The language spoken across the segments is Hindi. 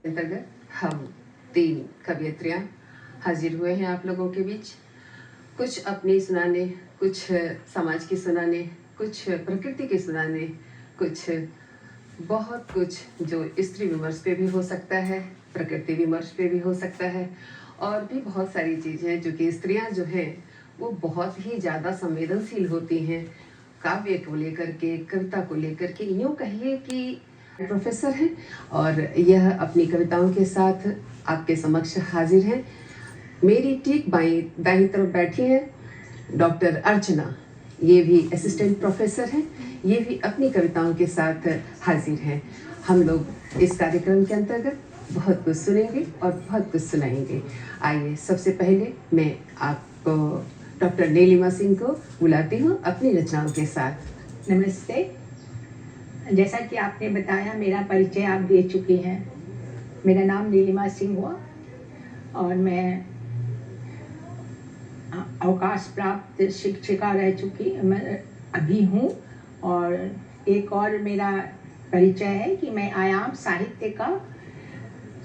अंतर्गत हम 3 कवयित्रियाँ हाजिर हुए हैं आप लोगों के बीच। कुछ अपनी सुनाने, कुछ समाज की सुनाने, कुछ प्रकृति की सुनाने, कुछ बहुत कुछ जो स्त्री विमर्श पे भी हो सकता है, प्रकृति विमर्श पे भी हो सकता है, और भी बहुत सारी चीज़ें हैं जो कि स्त्रियाँ जो हैं वो बहुत ही ज़्यादा संवेदनशील होती हैं काव्य को लेकर के, कविता को लेकर के। यूँ कहिए कि प्रोफेसर हैं और यह अपनी कविताओं के साथ आपके समक्ष हाजिर हैं। मेरी ठीक दाईं तरफ बैठी है डॉक्टर अर्चना, ये भी असिस्टेंट प्रोफेसर हैं, ये भी अपनी कविताओं के साथ हाजिर हैं। हम लोग इस कार्यक्रम के अंतर्गत बहुत कुछ सुनेंगे और बहुत कुछ सुनाएंगे। आइए सबसे पहले मैं आपको डॉक्टर नीलिमा सिंह को बुलाती हूँ अपनी रचनाओं के साथ। नमस्ते। जैसा कि आपने बताया, मेरा परिचय आप दे चुकी हैं। मेरा नाम नीलिमा सिंह हुआ और मैं अवकाश प्राप्त शिक्षिका रह चुकी मैं अभी हूँ। और एक और मेरा परिचय है कि मैं आयाम साहित्य का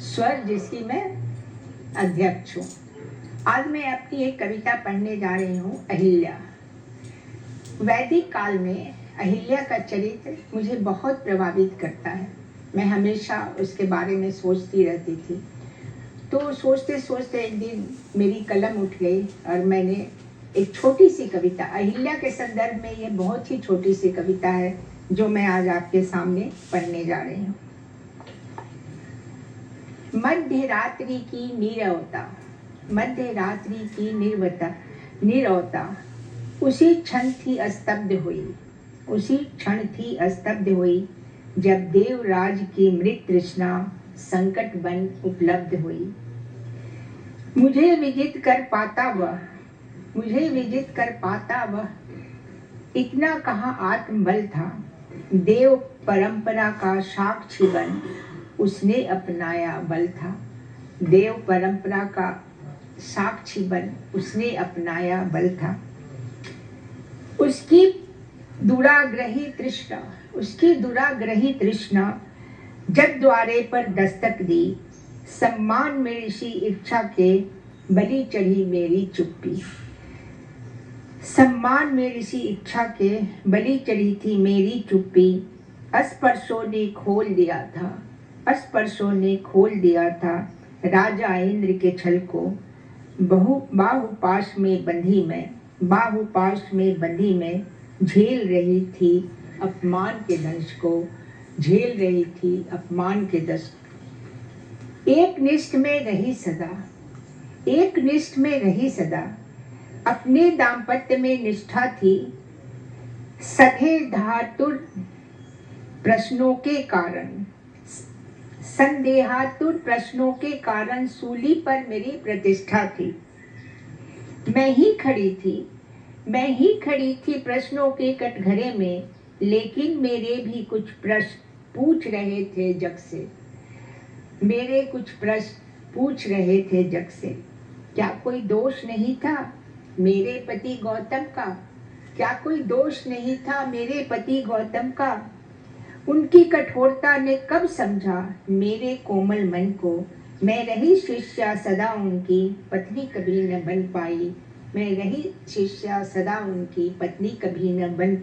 स्वर जिसकी मैं अध्यक्ष हूँ। आज मैं अपनी एक कविता पढ़ने जा रही हूँ, अहिल्या। वैदिक काल में अहिल्या का चरित्र मुझे बहुत प्रभावित करता है। मैं हमेशा उसके बारे में सोचती रहती थी। तो सोचते सोचते एक दिन मेरी कलम उठ गई और मैंने एक छोटी सी कविता, अहिल्या के संदर्भ में ये बहुत ही छोटी सी कविता है जो मैं आज आपके सामने पढ़ने जा रही हूँ। मध्य रात्रि की नीरवता, मध्य रात्रि की नीरवता उसी क्षण थी स्तब्ध हुई, उसी क्षण थी स्तब्ध हुई जब देवराज की मृत तृष्णा संकट बन उपलब्ध हुई। मुझे विजित कर पाता वह इतना कहाँ आत्मबल था। देव परंपरा का साक्षी बन उसने अपनाया बल था। देव परंपरा का साक्षी बन उसने अपनाया बल था। उसकी दुराग्रही तृष्णा जब द्वारे पर दस्तक दी, सम्मान में ऋषि इच्छा के बलि चढ़ी मेरी चुप्पी। सम्मान में ऋषि इच्छा के बलि चढ़ी थी मेरी चुप्पी। स्पर्शों ने खोल दिया था राजा इंद्र के छल को। बाहुपाश में बंधी मैं झेल रही थी अपमान के दंश को, झेल रही थी अपमान के दंश। एक निष्ठ में रही सदा अपने दाम्पत्य में निष्ठा थी। सधे धातुर प्रश्नों के कारण सूली पर मेरी प्रतिष्ठा थी। मैं ही खड़ी थी प्रश्नों के कटघरे में, लेकिन मेरे भी कुछ प्रश्न पूछ रहे थे जग से। क्या कोई दोष नहीं था मेरे पति गौतम का? उनकी कठोरता ने कब समझा मेरे कोमल मन को। मैं रही शिष्या सदा उनकी, पत्नी कभी न बन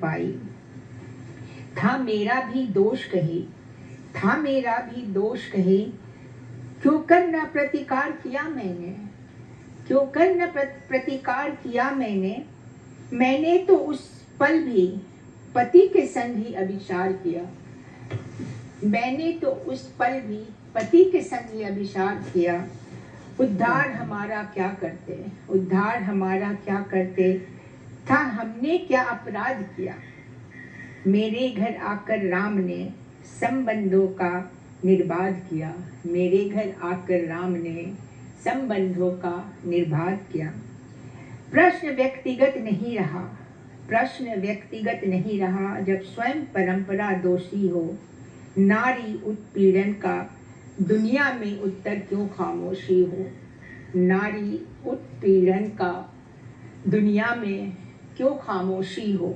पाई। था मेरा भी दोष कही, क्यों कर न प्रतिकार किया मैंने। मैंने तो उस पल भी पति के संग ही अभिसार किया। उद्धार हमारा क्या करते था, हमने क्या अपराध किया। मेरे घर आकर राम ने संबंधों का निर्बाध किया। प्रश्न व्यक्तिगत नहीं रहा जब स्वयं परंपरा दोषी हो। नारी उत्पीड़न का दुनिया में उत्तर क्यों खामोशी हो। नारी उत्पीड़न का दुनिया में क्यों खामोशी हो।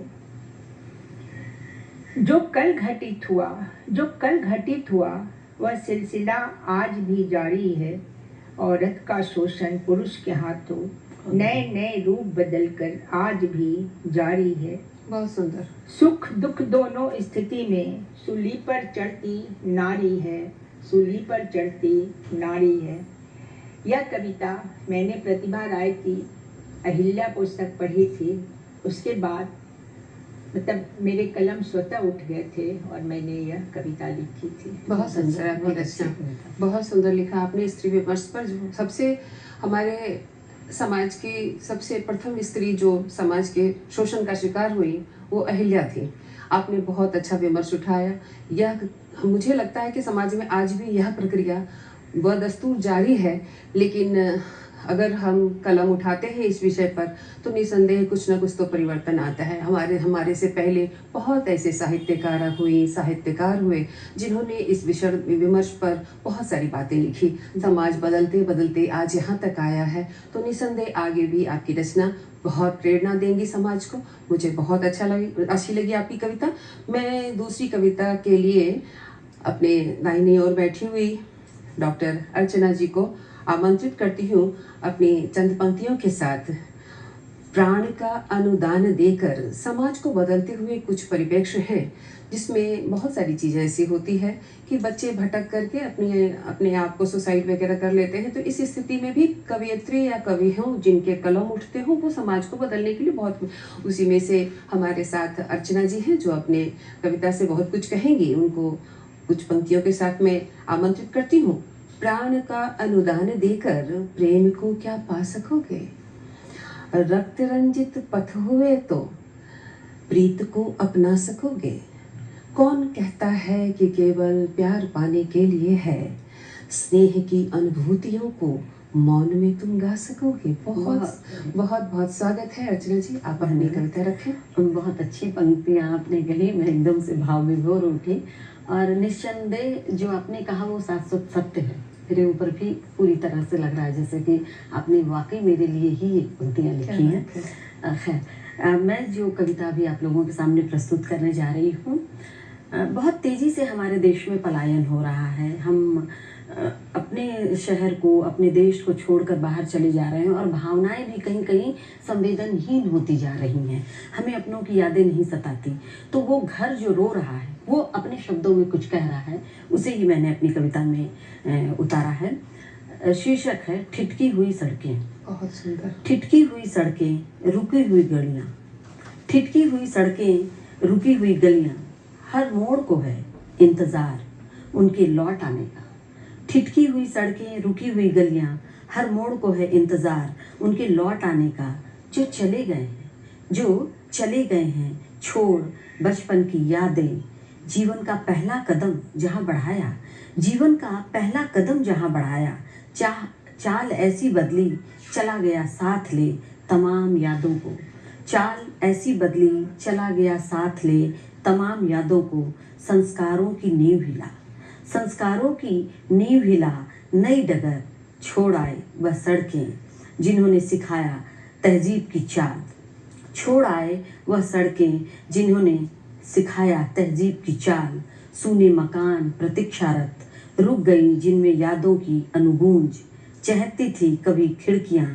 जो कल घटित हुआ वह सिलसिला आज भी जारी है। औरत का शोषण पुरुष के हाथों नए नए रूप बदलकर आज भी जारी है। बहुत सुंदर। सुख दुख दोनों स्थिति में सूली पर चढ़ती नारी है, सूली पर चढ़ती नारी है। यह कविता मैंने प्रतिभा राय की अहिल्या पुस्तक पढ़ी थी। उसके बाद मतलब मेरे कलम स्वतः उठ गए थे और मैंने यह कविता लिखी थी। बहुत सुंदर आपकी रचना, बहुत सुंदर लिखा आपने। स्त्री विमर्श पर जो सबसे हमारे समाज की सबसे प्रथम स्त्री जो समाज के शोषण का शिकार हुई वो अहिल्या थी। आपने बहुत अच्छा विमर्श उठाया। यह मुझे लगता है कि समाज में आज भी यह प्रक्रिया बदस्तूर जारी है, लेकिन अगर हम कलम उठाते हैं इस विषय पर तो निसंदेह कुछ ना कुछ तो परिवर्तन आता है। हमारे से पहले बहुत ऐसे साहित्यकार हुए जिन्होंने इस विषय विमर्श पर बहुत सारी बातें लिखी। समाज बदलते बदलते आज यहाँ तक आया है, तो निसंदेह आगे भी आपकी रचना बहुत प्रेरणा देंगी समाज को। मुझे बहुत अच्छी लगी आपकी कविता। मैं दूसरी कविता के लिए अपने दाहिनी ओर बैठी हुई डॉक्टर अर्चना जी को आमंत्रित करती हूँ अपनी चंद पंक्तियों के साथ। प्राण का अनुदान देकर समाज को बदलते हुए कुछ परिप्रेक्ष्य हैं जिसमें बहुत सारी चीज़ें ऐसी होती है कि बच्चे भटक करके अपने आप को सुसाइड वगैरह कर लेते हैं। तो इस स्थिति में भी कवयित्री या कवि हों जिनके कलम उठते हों वो समाज को बदलने के लिए बहुत, उसी में से हमारे साथ अर्चना जी हैं जो अपने कविता से बहुत कुछ कहेंगी। उनको कुछ पंक्तियों के साथ मैं आमंत्रित करती हूँ। प्राण का अनुदान देकर प्रेम को क्या पा सकोगे, रक्त रंजित पथ हुए तो प्रीत को अपना सकोगे। कौन कहता है कि केवल प्यार पाने के लिए है, स्नेह की अनुभूतियों को मौन में तुम गा सकोगे। बहुत बहुत बहुत स्वागत है अर्चना जी, आप अपनी कविता रखें। बहुत अच्छी पंक्तियाँ आपने कही, मैं एकदम से भाव विभोर उठी। और निस्संदेह जो आपने कहा वो शाश्वत सत्य है, मेरे ऊपर भी पूरी तरह से लग रहा है जैसे कि आपने वाकई मेरे लिए ही ये पंक्तियाँ लिखी हैं। खैर, मैं जो कविता भी आप लोगों के सामने प्रस्तुत करने जा रही हूँ, बहुत तेज़ी से हमारे देश में पलायन हो रहा है। हम अपने शहर को, अपने देश को छोड़कर बाहर चले जा रहे हैं और भावनाएं भी कहीं कहीं संवेदनहीन होती जा रही हैं। हमें अपनों की यादें नहीं सताती, तो वो घर जो रो रहा है वो अपने शब्दों में कुछ कह रहा है, उसे ही मैंने अपनी कविता में उतारा है। शीर्षक है ठिठकी हुई सड़कें। बहुत सुंदर। ठिठकी हुई सड़कें, रुकी हुई गलियां, ठिठकी हुई सड़कें, रुकी हुई गलियां, हर मोड़ को है इंतजार उनके लौट आने का। ठिठकी हुई सड़कें, रुकी हुई गलियां, हर मोड़ को है इंतजार उनके लौट आने का। जो चले गए हैं, जो चले गए हैं, छोड़ बचपन की यादें, जीवन का पहला कदम जहां बढ़ाया, जीवन का पहला कदम जहां बढ़ाया। चाल ऐसी बदली, चला गया साथ ले तमाम यादों को। चाल ऐसी बदली, चला गया साथ ले तमाम यादों को। संस्कारों की नींव हिला, संस्कारों की नींव हिला, नई डगर छोड़ आए वह सड़कें जिन्होंने सिखाया तहजीब की चाल। छोड़ आए वह सड़कें जिन्होंने सिखाया तहजीब की चाल। सूने मकान प्रतीक्षारत रुक गई जिनमें यादों की अनुगूंज। चहकती थी कभी खिड़कियां,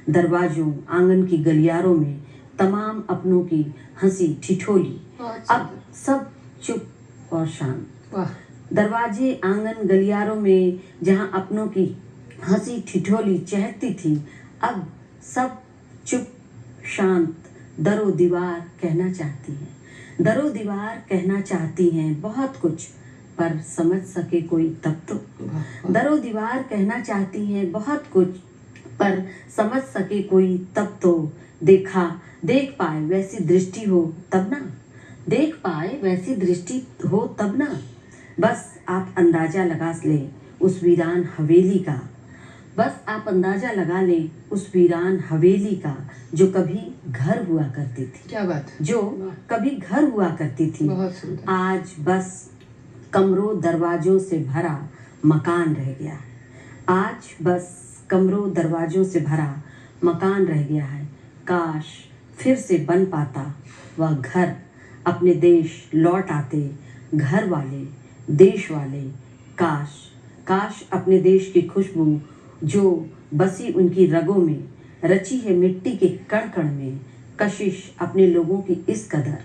दरवाजों, आंगन की गलियारों में तमाम अपनों की हंसी ठिठोली। अब सब चुप और शांत। दरवाजे, आंगन, गलियारों में जहां अपनों की हंसी ठिठोली चहकती थी, अब सब चुप शांत। दरो दीवार कहना चाहती हैं, दरो दीवार कहना चाहती हैं बहुत कुछ, पर समझ सके कोई तब तो। दरो दीवार कहना चाहती हैं बहुत कुछ, पर समझ सके कोई तब तो। देख पाए वैसी दृष्टि हो तब ना, देख पाए वैसी दृष्टि हो तब ना। बस आप अंदाजा लगा ले उस वीरान हवेली का, बस आप अंदाजा लगा लें उस वीरान हवेली का, जो कभी घर हुआ करती थी। क्या बात है। जो कभी घर हुआ करती थी, बहुत सुंदर। आज बस कमरों दरवाजों से भरा मकान रह गया है। आज बस कमरों दरवाजों से भरा मकान रह गया है। काश फिर से बन पाता वह घर, अपने देश लौट आते घर वाले, देश वाले। काश काश अपने देश की खुशबू जो बसी उनकी रगों में, रची है मिट्टी के कण कण में। कशिश अपने लोगों की इस कदर,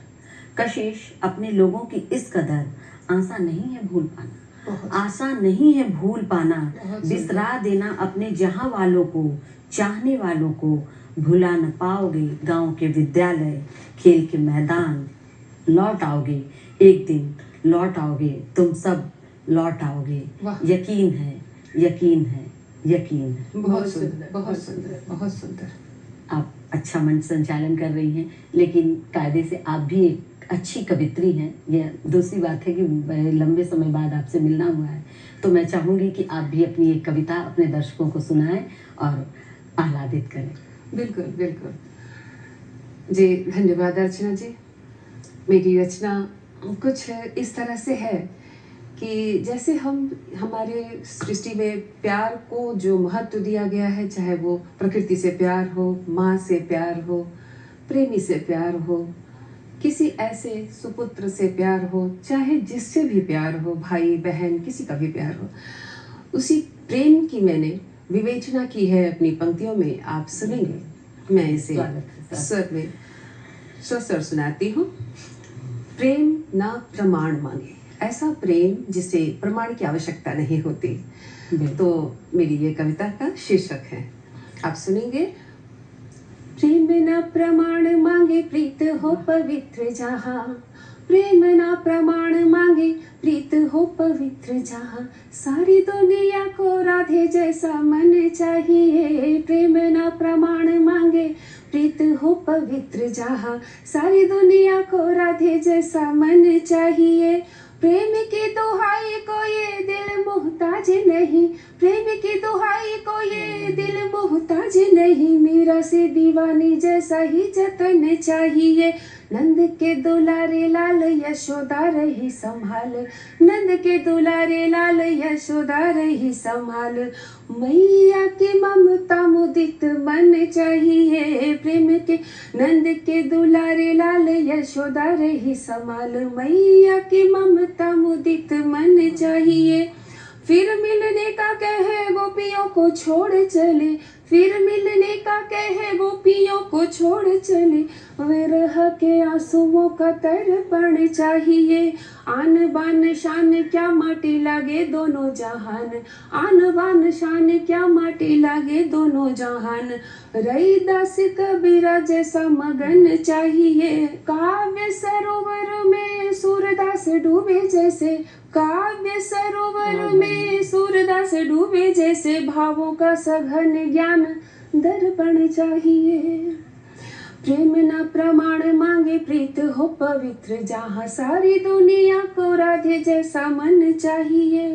कशिश अपने लोगों की इस कदर, आशा नहीं है भूल पाना, आशा नहीं है भूल पाना। बिसरा देना अपने जहां वालों को, चाहने वालों को, भुला न पाओगे गांव के विद्यालय, खेल के मैदान। लौट आओगे एक दिन, लौट आओगे, तुम सब लौट आओगे। वाह। यकीन है, यकीन है, यकीन है। बहुत सुंदर, बहुत सुंदर, बहुत सुंदर। आप अच्छा मंच संचालन कर रही हैं, लेकिन कायदे से आप भी एक अच्छी कवित्री हैं। यह दूसरी बात है कि लंबे समय बाद आपसे मिलना हुआ है, तो मैं चाहूँगी कि आप भी अपनी एक कविता अपने दर्शकों को सुनाएं और आह्लादित करें। बिल्कुल बिल्कुल जी, धन्यवाद अर्चना जी। मेरी रचना कुछ इस तरह से है कि जैसे हमारे सृष्टि में प्यार को जो महत्व दिया गया है, चाहे वो प्रकृति से प्यार हो, माँ से प्यार हो, प्रेमी से प्यार हो, किसी ऐसे सुपुत्र से प्यार हो, चाहे जिससे भी प्यार हो, भाई बहन किसी का भी प्यार हो, उसी प्रेम की मैंने विवेचना की है अपनी पंक्तियों में। आप सुनेंगे, मैं इसे स्वर में स्वर सुनाती हूँ। प्रेम ना प्रमाण मांगे, ऐसा प्रेम जिसे प्रमाण की आवश्यकता नहीं होती। तो मेरी ये कविता का शीर्षक है, आप सुनेंगे। प्रेम ना प्रमाण मांगे, प्रीत हो पवित्र जहाँ, प्रेम ना प्रमाण मांगे, प्रीत हो पवित्र जहाँ, सारी दुनिया को राधे जैसा मन चाहिए। प्रेम ना प्रमाण मांगे, प्रीत हो पवित्र जहाँ, सारी दुनिया को राधे जैसा मन चाहिए। प्रेम की दुहाई को ये दिल मोहताज नहीं, प्रेम की दुहाई को ये दिल मोहताज नहीं, मीरा से दीवानी जैसा ही जतन चाहिए। नंद के दुलारे लाल यशोदा रही संभाल, नंद के दुलारे लाल यशोदा रही संभाल, मैया की ममता मुदित मन चाहिए। प्रेम के नंद के दुलारे लाल यशोदा रही संभाल, मैया की ममता मुदित मन चाहिए। फिर मिलने का कहे गोपियों को छोड़ चले, फिर मिलने का कहे गोपियों को छोड़ चले, विरह के आंसुओं का तर्पण चाहिए। आन बान शान क्या माटी लागे दोनों जहान, आन बान शान क्या माटी लागे दोनों जहान, रईदास कबीरा जैसा मगन चाहिए। काव्य सरोवर में सूरदास डूबे जैसे, काव्य सरोवर में सूरदास डूबे जैसे, भावों का सघन ज्ञान दर्पण चाहिए। प्रेम ना प्रमाण मांगे, प्रीत हो पवित्र जहाँ, सारी दुनिया को राधे जैसा मन चाहिए।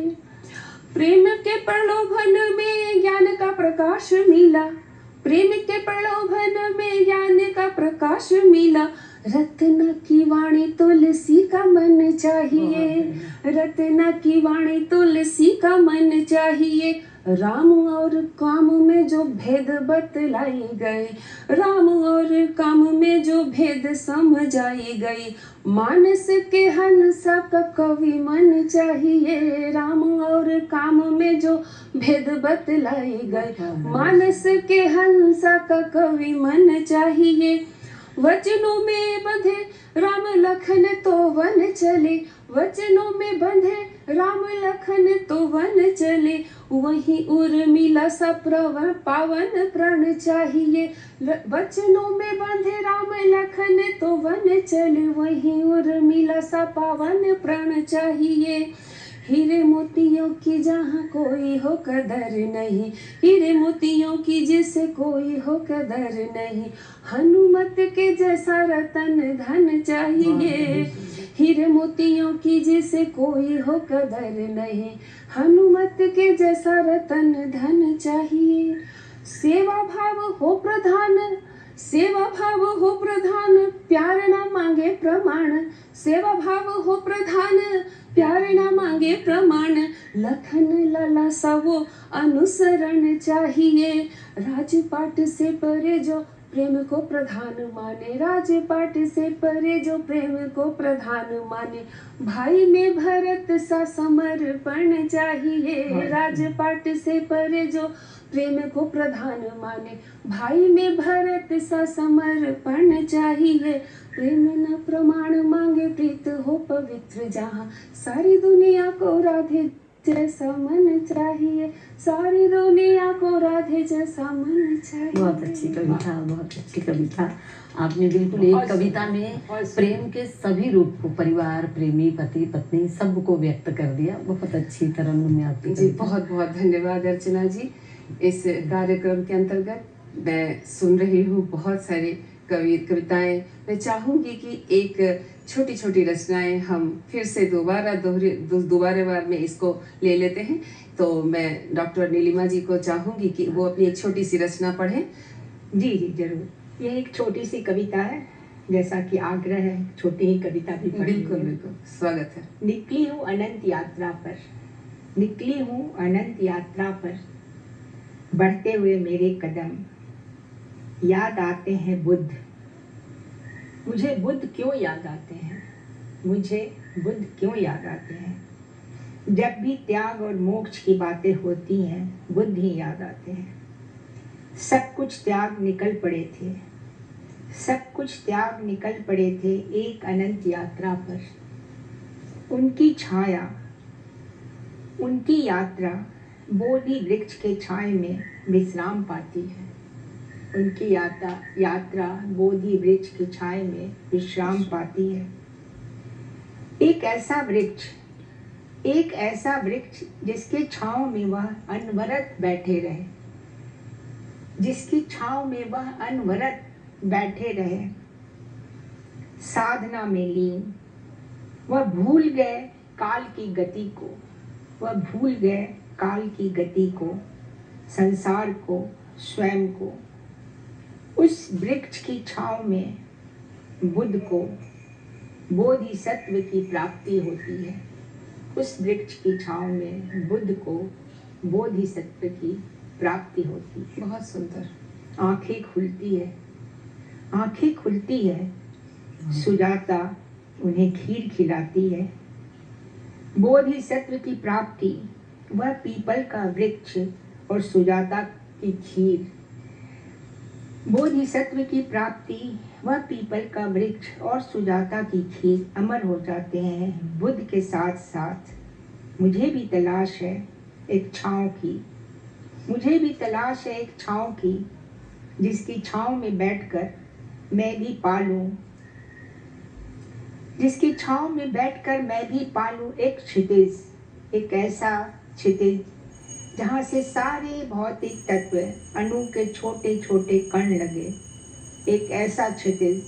प्रेम के प्रलोभन में ज्ञान का प्रकाश मिला, प्रेम के प्रलोभन में ज्ञान का प्रकाश मिला, रत्न की वाणी तुलसी का मन चाहिए, रत्न की वाणी तुलसी का मन चाहिए। राम और काम में जो भेद बतलाई गए, राम और काम में जो भेद समझाई गई, मानस के हंसा का कवि मन चाहिए। राम और काम में जो भेद बतलाई गई, मानस के हंसा का कवि मन चाहिए। वचनों में बंधे राम लखन तो वन चले, वचनों में बंधे राम लखन तो वन चले, वहीं उर्मिला सा प्रवर पावन प्रण चाहिए। वचनों में बंधे राम लखन तो वन चले, वहीं उर्मिला सा पावन प्रण चाहिए। हीरे मोतियों की जहाँ कोई हो कदर नहीं, हीरे मोतियों की जिसे कोई हो कदर नहीं, हनुमत के जैसा रतन धन चाहिए। हीरे मोतियों की जिसे कोई हो कदर नहीं, हनुमत के जैसा रतन धन चाहिए। सेवा भाव हो प्रधान, सेवा भाव हो प्रधान, प्यार ना मांगे प्रमाण, सेवा भाव हो प्रधान, प्यार ना मांगे प्रमाण, लखन लला सा वो अनुसरण चाहिए। राजपाट से परे जो प्रेम को प्रधान माने, राजपाट से परे जो प्रेम को प्रधान माने, भाई में भरत सा समर्पण चाहिए, राजपाट से परे जो प्रेम को प्रधान माने, भाई में भरत सा समर्पण चाहिए, प्रेम न प्रमाण मांगे प्रीत हो पवित्र जहाँ, सारी दुनिया को राधे जैसा मन चाहिए, सारी दुनिया को राधे जैसा मन चाहिए। बहुत अच्छी कविता, बहुत अच्छी कविता। आपने बिल्कुल एक कविता में प्रेम के सभी रूप को, परिवार, प्रेमी, पति, पत्नी, सबको व्यक्त कर दिया। बहुत अच्छी तरह में आपकी जी, बहुत बहुत धन्यवाद अर्चना जी। इस कार्यक्रम के अंतर्गत मैं सुन रही हूँ बहुत सारी कविताएं। मैं चाहूँगी कि एक छोटी छोटी रचनाएं हम फिर से दोबारा बार में इसको ले लेते हैं। तो मैं डॉक्टर नीलिमा जी को चाहूँगी कि वो अपनी एक छोटी सी रचना पढ़ें। जी जी जरूर। यह एक छोटी सी कविता है, जैसा कि आग्रह है छोटी ही कविता भी पढ़ेंगे। बिल्कुल बिल्कुल, स्वागत है। निकली हूँ अनंत यात्रा पर, निकली हूँ अनंत यात्रा पर, बढ़ते हुए मेरे कदम, याद आते हैं बुद्ध। मुझे बुद्ध क्यों याद आते हैं, मुझे बुद्ध क्यों याद आते हैं? जब भी त्याग और मोक्ष की बातें होती हैं, बुद्ध ही याद आते हैं। सब कुछ त्याग निकल पड़े थे, सब कुछ त्याग निकल पड़े थे एक अनंत यात्रा पर। उनकी छाया, उनकी यात्रा बोधि वृक्ष के छाए में विश्राम पाती है। उनकी यात्रा बोधि वृक्ष की छाए में विश्राम पाती है। एक ऐसा वृक्ष जिसके छांव में वह अनवरत बैठे रहे, जिसकी छांव में वह अनवरत बैठे रहे। साधना में लीन वह भूल गए काल की गति को, वह भूल गए काल की गति को, संसार को, स्वयं को। उस वृक्ष की छांव में बुद्ध को बोधिसत्व की प्राप्ति होती है। उस वृक्ष की छांव में बुद्ध को बोधिसत्व की प्राप्ति होती है। बहुत सुंदर। आंखें खुलती है, आंखें खुलती है। सुजाता उन्हें खीर खिलाती है। बोधिसत्व की प्राप्ति, वह पीपल का वृक्ष और सुजाता की खीर। बोधिसत्व की प्राप्ति, वह पीपल का वृक्ष और सुजाता की खीर अमर हो जाते हैं। बुद्ध के साथ साथ मुझे भी तलाश है एक छांव की, मुझे भी तलाश है एक छांव की, जिसकी छांव में बैठकर मैं भी पालूं, जिसकी छांव में बैठकर मैं भी पालूं एक क्षितिज, एक ऐसा क्षितिज जहाँ से सारे भौतिक तत्व अणु के छोटे छोटे कण लगे। एक ऐसा क्षितिज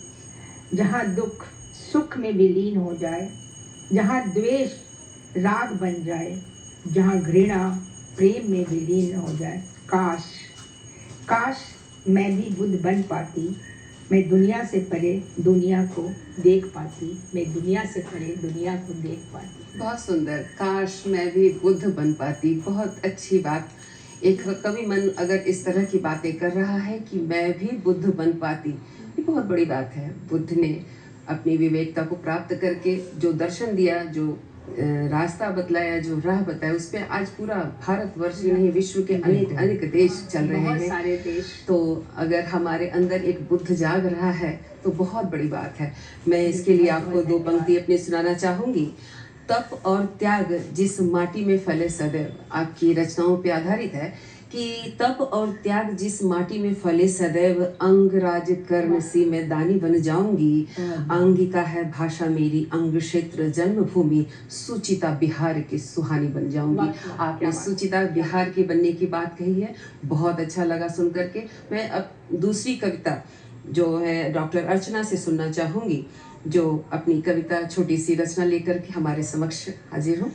जहाँ दुख सुख में विलीन हो जाए, जहाँ द्वेष राग बन जाए, जहाँ घृणा प्रेम में विलीन हो जाए। काश काश मैं भी बुद्ध बन पाती, मैं दुनिया से परे दुनिया को देख पाती, मैं दुनिया से परे दुनिया को देख पाती। बहुत सुंदर। काश मैं भी बुद्ध बन पाती, बहुत अच्छी बात। एक कवि मन अगर इस तरह की बातें कर रहा है कि मैं भी बुद्ध बन पाती, ये बहुत बड़ी बात है। बुद्ध ने अपनी विवेकता को प्राप्त करके जो दर्शन दिया, जो रास्ता बतलाया, जो राह बताया, उस पर आज पूरा भारतवर्ष ही नहीं विश्व के अनेक देश चल रहे हैं, सारे देश। तो अगर हमारे अंदर एक बुद्ध जाग रहा है तो बहुत बड़ी बात है। मैं इसके लिए आपको दो पंक्ति अपनी सुनाना चाहूँगी। तप और त्याग जिस माटी में फले सदैव, आपकी रचनाओं पे आधारित है कि तप और त्याग जिस माटी में फले सदैव, अंग राज कर्ण सी मैं दानी बन जाऊंगी। अंगिका है भाषा मेरी, अंग क्षेत्र जन्मभूमि, सुचिता बिहार की सुहानी बन जाऊंगी। आपने सुचिता बिहार की बनने की बात कही है, बहुत अच्छा लगा सुन करके। मैं अब दूसरी कविता जो है डॉक्टर अर्चना से सुनना चाहूँगी, जो अपनी कविता छोटी सी रचना लेकर के हमारे समक्ष हाजिर हो।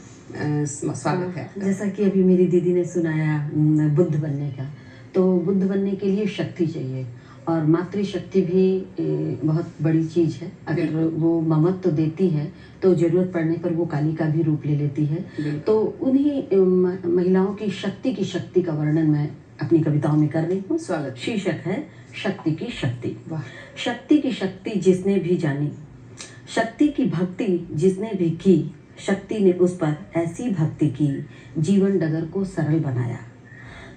स्वागत है। जैसा कि अभी मेरी दीदी ने सुनाया बुद्ध बनने का, तो बुद्ध बनने के लिए शक्ति चाहिए, और मातृशक्ति भी बहुत बड़ी चीज़ है। अगर वो ममत्व तो देती है तो ज़रूरत पड़ने पर वो काली का भी रूप ले लेती है। तो उन्हीं महिलाओं की शक्ति का वर्णन मैं अपनी कविताओं में कर रही हूँ। स्वागत। शीर्षक है शक्ति की शक्ति। वाह। शक्ति की शक्ति जिसने भी जानी, शक्ति की भक्ति जिसने भी की, शक्ति ने उस पर ऐसी भक्ति की, जीवन डगर को सरल बनाया।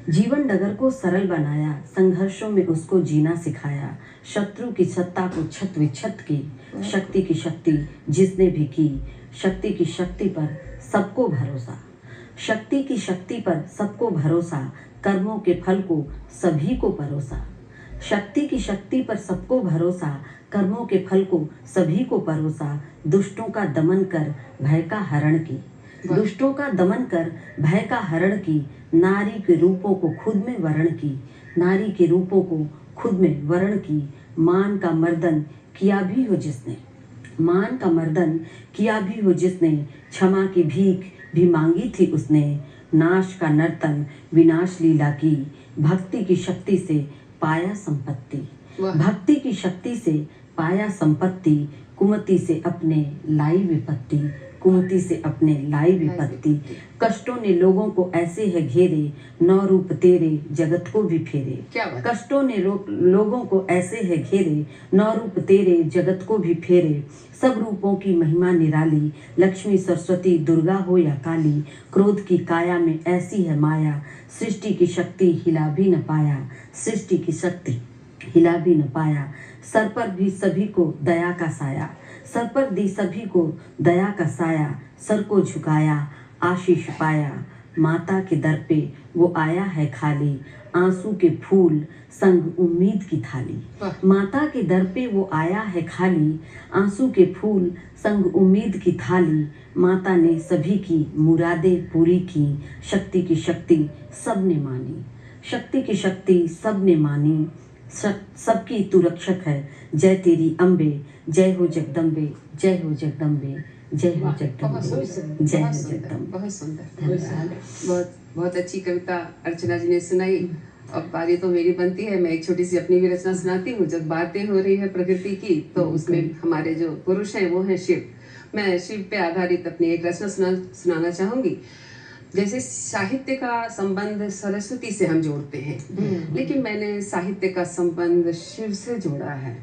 जीवन डगर को सरल बनाया, संघर्षों में उसको जीना सिखाया, शत्रु की सत्ता को छत विच्छत की। शक्ति की शक्ति जिसने भी की, शक्ति की शक्ति पर सबको भरोसा। शक्ति की शक्ति पर सबको भरोसा, कर्मों के फल को सभी को परोसा। शक्ति की शक्ति पर सबको भरोसा, कर्मों के फल को सभी को परोसा। दुष्टों का दमन कर भय का हरण की, दुष्टों का दमन कर भय का हरण की। नारी के रूपों को खुद में वर्ण की, नारी के रूपों को खुद में वर्ण की। मान का मर्दन किया भी हो जिसने, मान का मर्दन किया भी हो जिसने, क्षमा की भीख भी मांगी थी उसने। नाश का नर्तन विनाश लीला की, भक्ति की शक्ति से पाया संपत्ति। भक्ति की शक्ति से पाया संपत्ति, कुमति से अपने लाई विपत्ति, कुमति से अपने लाई विपत्ति। कष्टों ने लोगों को ऐसे है घेरे, नौ रूप तेरे जगत को भी फेरे। क्या बात। कष्टों ने लोगों को ऐसे है घेरे, नौ रूप तेरे जगत को भी फेरे। सब रूपों की महिमा निराली, लक्ष्मी सरस्वती दुर्गा हो या काली। क्रोध की काया में ऐसी है माया, सृष्टि की शक्ति हिला भी न पाया, सृष्टि की शक्ति हिला भी न पाया। सर पर भी सभी को दया का साया, सर पर दी सभी को दया का साया। सर को झुकाया आशीष पाया, माता के दर पे वो आया है खाली। आंसू के फूल संग उम्मीद की थाली, माता के दर पे वो आया है खाली। आंसू के फूल संग उम्मीद की थाली, माता ने सभी की मुरादें पूरी की। शक्ति की शक्ति सबने मानी, शक्ति की शक्ति सबने मानी। सबकी तू रक्षक है, जय तेरी अम्बे, जय हो जगदम्बे, जय हो जगदम्बे, जय हो जगदम्बे, जय हो जगदम्बे। बहुत सुंदर। बहुत बहुत अच्छी कविता अर्चना जी ने सुनाई। अब बारी तो मेरी बनती है, मैं एक छोटी सी अपनी भी रचना सुनाती हूँ। जब बातें हो रही है प्रकृति की, तो उसमें हमारे जो पुरुष हैं वो हैं शिव। मैं शिव पे आधारित अपनी एक रचना सुनाना चाहूंगी। जैसे साहित्य का संबंध सरस्वती से हम जोड़ते हैं, लेकिन मैंने साहित्य का संबंध शिव से जोड़ा है।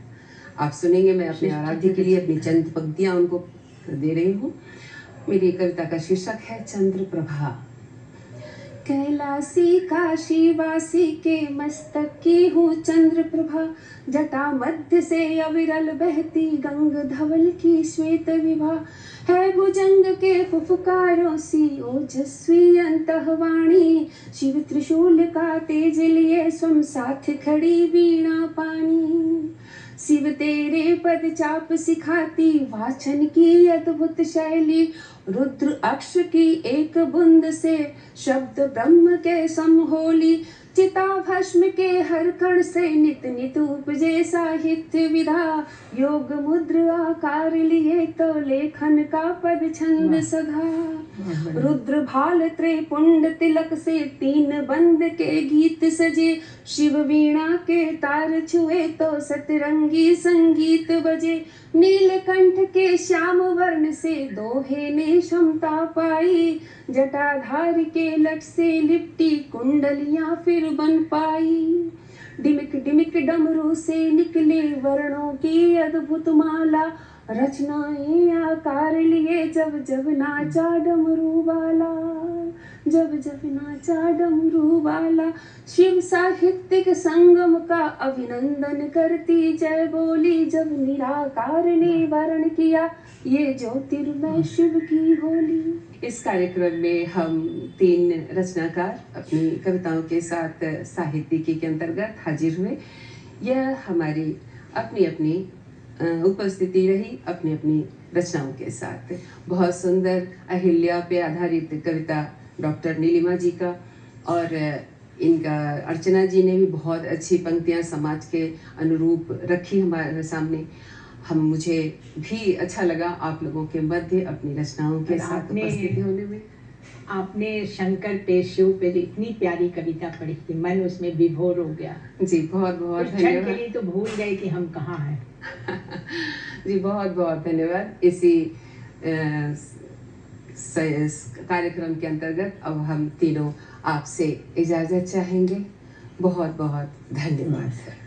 आप सुनेंगे, मैं अपने आराध्य के लिए अपनी चंद पंक्तियां उनको दे रही हूँ। मेरी कविता का शीर्षक है चंद्र प्रभा। कैलासी काशीवासी के मस्तक की हूँ चंद्र प्रभा, जटा मध्य से अविरल बहती गंग धवल की श्वेत विभा। है भुजंग के फुफकारों सी ओजस्वी अंतःवाणी, शिव त्रिशूल का तेज लिए स्वम साथ खड़ी वीणा पानी। शिव तेरे पद चाप सिखाती वाचन की अद्भुत शैली, रुद्र अक्ष की एक बूंद से शब्द ब्रह्म के समहोली। चिता भस्म के हर कण से नित नित उपजे साहित्य विधा, योग मुद्र आकार लिए तो लेखन का पद छंद सधा। रुद्र भाल त्रिपुंड तिलक से तीन बंद के गीत सजे, शिव वीणा के तार छुए तो सतरंगी संगीत बजे। नीलकंठ के श्याम वर्ण से दोहे ने क्षमता पाई, जटाधार के लक्ष्य से लिपटी कुंडलियां फिर बन पाई। डिमिक डिमिक डमरू से निकले वर्णों की अद्भुत माला, रचनाएं आकार लिए जब जब नाचा डमरू वाला, जब जब नाचा डमरू वाला। शिव साहित्यिक संगम का अभिनंदन करती जय बोली, जब निराकार ने वर्ण किया ये ज्योतिर्मय शिव की होली। इस कार्यक्रम में हम तीन रचनाकार अपनी कविताओं के साथ साहित्यिकी के अंतर्गत हाजिर हुए। यह हमारी अपनी अपनी उपस्थिति रही, अपनी अपनी रचनाओं के साथ। बहुत सुंदर अहिल्या पे आधारित कविता डॉक्टर नीलिमा जी का, और इनका अर्चना जी ने भी बहुत अच्छी पंक्तियां समाज के अनुरूप रखी हमारे सामने। मुझे भी अच्छा लगा आप लोगों के मध्य अपनी रचनाओं के साथ उपस्थित होने में। आपने शंकर पे शिव पे इतनी प्यारी कविता पढ़ी कि मन उसमें विभोर हो गया। जी बहुत बहुत धन्यवाद। क्षण के लिए तो भूल गए कि हम कहाँ हैं। जी बहुत बहुत धन्यवाद। इसी कार्यक्रम के अंतर्गत अब हम तीनों आपसे इजाज़त चाहेंगे। बहुत बहुत धन्यवाद सर।